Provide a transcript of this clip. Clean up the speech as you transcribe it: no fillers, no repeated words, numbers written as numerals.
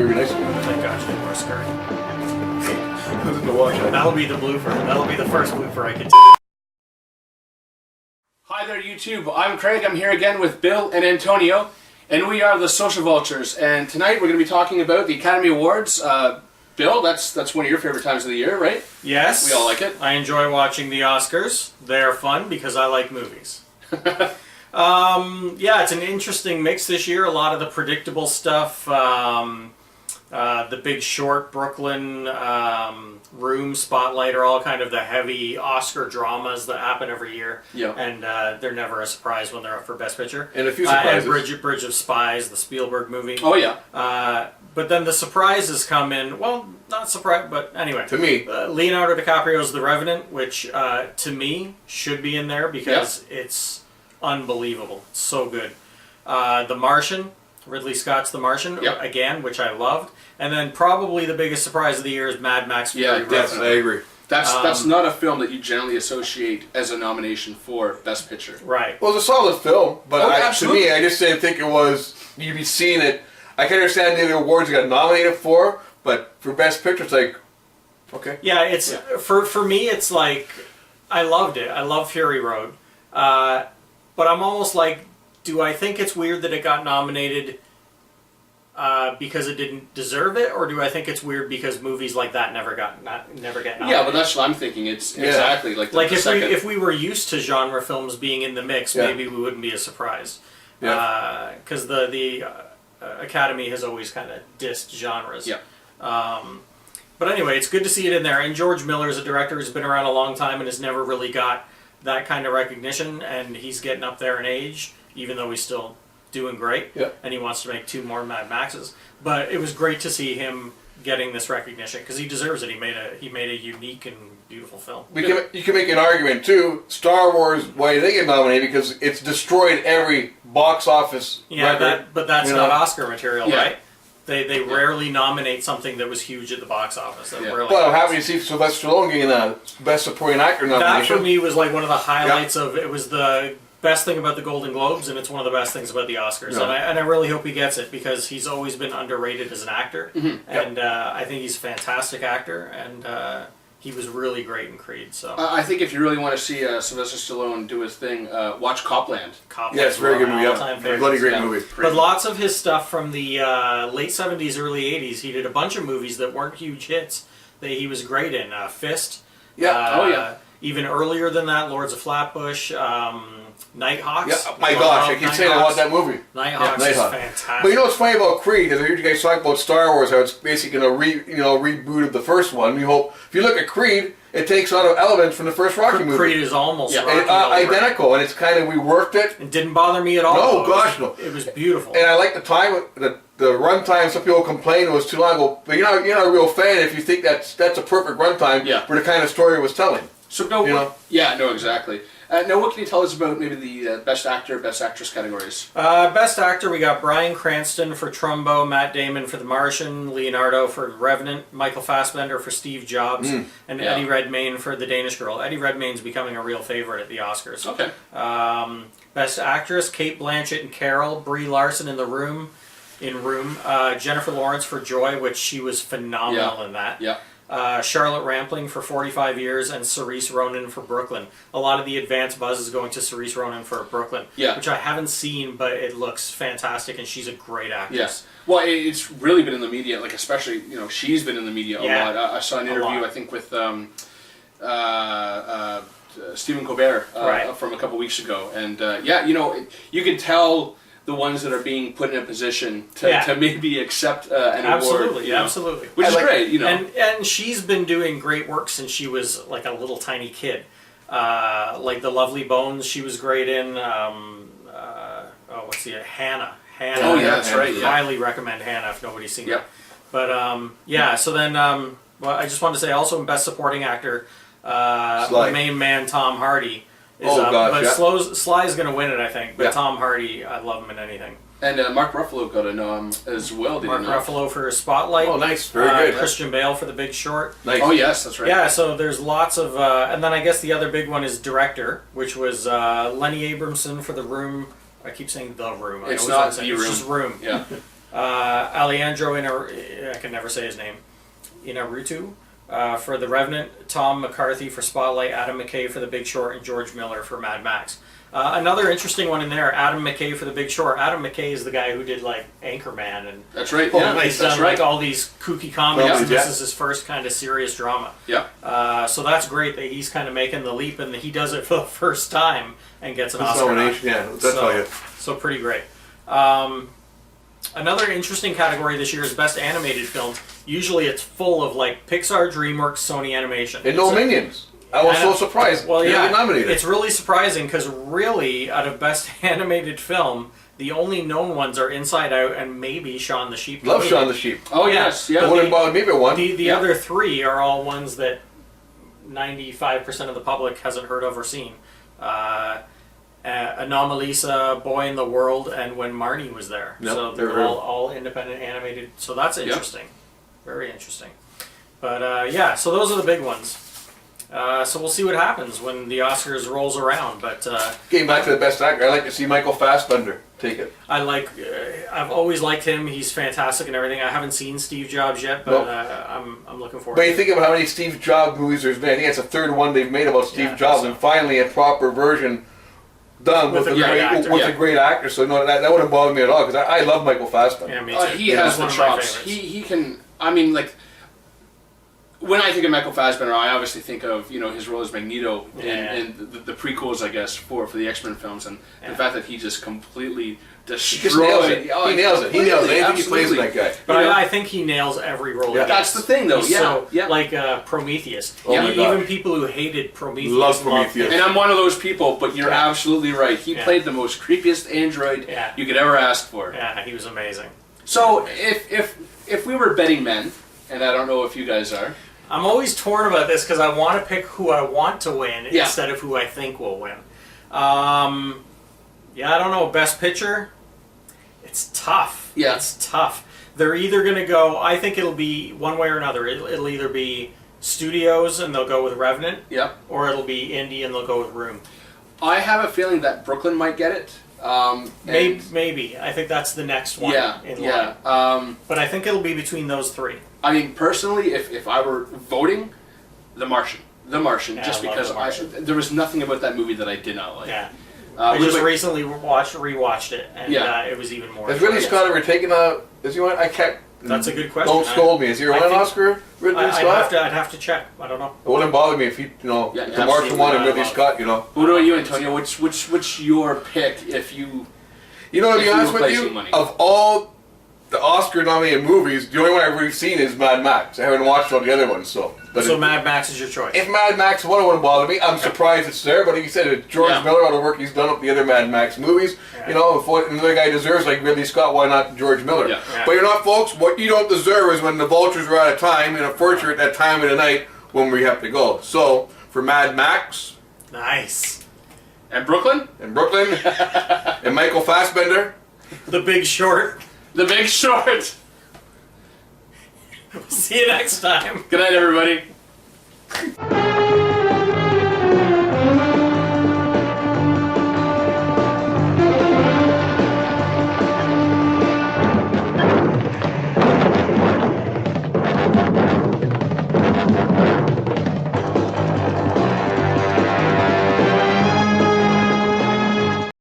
Very nice. Thank God she didn't wear a skirt. Nothing to watch. That'll be the blooper. That'll be the first blooper I can. Hi there, YouTube. I'm Craig. I'm here again with Bill and Antonio, and we are the Social Vultures. And tonight we're going to be talking about the Academy Awards. Bill, that's one of your favorite times of the year, right? Yes. We all like it. I enjoy watching the Oscars. They're fun because I like movies. Yeah, it's an interesting mix this year. A lot of the predictable stuff. The Big Short, Brooklyn, Room, Spotlight are all kind of the heavy Oscar dramas that happen every year. Yeah. And they're never a surprise when they're up for Best Picture. And a few surprises. And Bridge of Spies, the Spielberg movie. Oh, yeah. But then the surprises come in, well, not surprise, but anyway. To me. Leonardo DiCaprio's The Revenant, which to me should be in there because it's unbelievable. It's so good. The Martian, Ridley Scott's The Martian, again, which I loved. And then probably the biggest surprise of the year is Mad Max Fury Road. Yes, I agree. That's not a film that you generally associate as a nomination for Best Picture. Right. Well, it's a solid film, but to absolutely. me, I just didn't think it was. You'd be seeing it. I can understand the other awards it got nominated for, but for Best Picture, it's like, okay. Yeah, it's for me, it's like I loved it. I love Fury Road, but I'm almost like, do I think it's weird that it got nominated because it didn't deserve it, or do I think it's weird because movies like that never get nominated? Yeah, but that's what I'm thinking. It's exactly like the if we were used to genre films being in the mix, maybe we wouldn't be as surprised. Yeah. Because the Academy has always kind of dissed genres. Yeah. But anyway, it's good to see it in there. And George Miller is a director who's been around a long time and has never really got that kind of recognition. And he's getting up there in age, even though he's still doing great. Yeah. And he wants to make 2 more Mad Maxes. But it was great to see him getting this recognition because he deserves it. He made a unique and beautiful film. You can make an argument too. Star Wars, why did they get nominated? Because it's destroyed every box office record. But that's not Oscar material, right? They rarely nominate something that was huge at the box office. Well, I'm happy to see Sylvester Stallone getting a Best Supporting Actor nomination. That for me was like one of the highlights of it. Was the best thing about the Golden Globes, and it's one of the best things about the Oscars. Yeah. And I really hope he gets it because he's always been underrated as an actor, and I think he's a fantastic actor, and he was really great in Creed. So I think if you really want to see Sylvester Stallone do his thing, watch Copland. Yes, very good movie. Bloody great movie. But lots of his stuff from the late 70s, early 80s, he did a bunch of movies that weren't huge hits that he was great in. Fist. Even earlier than that, Lords of Flatbush, Nighthawks. Yeah, my gosh, I keep saying I want that movie. Nighthawks is fantastic. But you know what's funny about Creed? Because I heard you guys talk about Star Wars, how it's basically a reboot of the first one. You hope if you look at Creed, it takes a lot of elements from the first Rocky movie. Creed is almost identical, and it's kind of we worked it. It didn't bother me at all. No, gosh, no. It was beautiful. And I like the time, the run time. Some people complain it was too long. But you're not a real fan if you think that's a perfect run time for the kind of story it was telling. So exactly. Now, what can you tell us about maybe the Best Actor, Best Actress categories? Best Actor, we got Bryan Cranston for Trumbo, Matt Damon for The Martian, Leonardo for Revenant, Michael Fassbender for Steve Jobs, and Eddie Redmayne for The Danish Girl. Eddie Redmayne's becoming a real favorite at the Oscars. Okay. Best Actress, Cate Blanchett in Carol, Brie Larson in Room, Jennifer Lawrence for Joy, which she was phenomenal in that. Yeah. Charlotte Rampling for 45 Years and Cerise Ronan for Brooklyn. A lot of the advance buzz is going to Cerise Ronan for Brooklyn, which I haven't seen, but it looks fantastic, and she's a great actress. Yes. Well, it's really been in the media, like especially, she's been in the media a lot. I saw an interview, I think, with Stephen Colbert from a couple weeks ago, and you can tell the ones that are being put in a position to maybe accept an award. Absolutely. Which is great, And she's been doing great work since she was like a little tiny kid. Like The Lovely Bones, she was great in. Hannah. Oh, yeah, that's right. Highly recommend Hannah if nobody's seen it. But, so then, I just wanted to say also in Best Supporting Actor, the main man, Tom Hardy. Sly's going to win it, I think. But Tom Hardy, I love him in anything. And Mark Ruffalo got a nom as well. Mark Ruffalo for Spotlight. Oh, nice. Very good. Christian Bale for The Big Short. Nice. Oh, yes, that's right. Yeah, so there's lots of... and then I guess the other big one is Director, which was Lenny Abramson for The Room. I keep saying The Room. It's not The Room. It's just Room. Yeah. Alejandro I can never say his name. Inarritu for The Revenant, Tom McCarthy for Spotlight, Adam McKay for The Big Short, and George Miller for Mad Max. Another interesting one in there, Adam McKay for The Big Short. Adam McKay is the guy who did like Anchorman and That's right. Oh, Yeah, nice. he's that's done right. like all these kooky comedies. Yeah. And this is his first kind of serious drama. Yeah. So that's great that he's kind of making the leap and he does it for the first time and gets an This Oscar. nomination, yeah, that's So- all you. So pretty great. Another interesting category this year is Best Animated Film. Usually it's full of like Pixar, DreamWorks, Sony Animation. And no Minions. I was I so know. surprised. Well, They yeah, were nominated. it's really surprising because really, out of Best Animated Film, the only known ones are Inside Out and maybe Shaun the Sheep. Love Shaun the Sheep. Oh, Yeah. yes. It Yeah. wouldn't bother me if it won. The Yeah. other three are all ones that 95% of the public hasn't heard of or seen. Anomalisa, Boy in the World, and When Marnie Was There. Yep, So they're they're all independent animated. So that's interesting. Very interesting. But yeah, so those are the big ones. So we'll see what happens when the Oscars rolls around. But Getting back to the best actor, I like to see Michael Fassbender take it. I've always liked him. He's fantastic and everything. I haven't seen Steve Jobs yet, but Nope. I'm looking forward But to you it. think about how many Steve Jobs movies there's been. I think it's the third one they've made about Steve Yeah, Jobs, so. and finally a proper version done With with, a a, great great, actor. with Yeah. a great actor. So no, that wouldn't bother me at all because I love Michael Fassbender. Yeah, me too. He Yeah, has he's the one of my chops. favorites. He can. I mean, like when I think of Michael Fassbender, I obviously think of his role as Magneto Yeah. in the prequels, I guess, for the X-Men films, and Yeah. the fact that he just completely He destroyed. just nails it. Oh, He nails it. He nails it. Anything he plays in that guy. But You know? I think he nails every role. Yeah. he That's gets. the thing, though. He's Yeah, so, yeah. Like Prometheus. Oh my Even gosh. people who hated Prometheus Love loved Prometheus. And I'm one of those people, but you're Yeah. absolutely right. He Yeah. played the most creepiest android Yeah. you could ever ask for. Yeah, he was amazing. So if we were betting men, and I don't know if you guys are, I'm always torn about this because I want to pick who I want to win Yeah. instead of who I think will win. Yeah, I don't know. Best Picture? It's tough. Yeah. It's tough. They're either going to go, I think it'll be one way or another. It'll either be Studios and they'll go with Revenant, yeah, or it'll be Indie and they'll go with Room. I have a feeling that Brooklyn might get it. Maybe, and- maybe. I think that's the next one Yeah, in yeah. line. But I think it'll be between those three. I mean, personally, if I were voting, The Martian, Yeah, just I love because The Martian. there was nothing about that movie that I did not like. Yeah. I just but- recently rewatched it, and Yeah. it was even more. Has Ridley enjoyable. Scott ever taken a? Is he one? I can't. That's a good question. Don't scold me. Is he won I an think- Oscar? Ridley I'd Scott? have to check. I don't know. It wouldn't bother me if he, Yeah, the absolutely. Martian won and I Ridley love- Scott, Who about you, Antonio? Which your pick if you? You know, to If be you honest were with placing you, money. of all the Oscar-nominated movies, the only one I've really seen is Mad Max. I haven't watched all the other ones, so. But So if, Mad Max is your choice. if Mad Max won, it wouldn't bother me. I'm surprised it's there, but like you said, it's George Yeah. Miller, all the work he's done with the other Mad Max movies. Yeah. You know, if what another guy deserves, like Ridley Scott, why not George Miller? Yeah. Yeah. But you know what, folks? What you don't deserve is when the Vultures are out of time, and unfortunately at that time of the night when we have to go. So, for Mad Max, Nice. And Brooklyn, and Brooklyn, and Michael Fassbender, The Big Short. The Big Short. See you next time. Good night, everybody.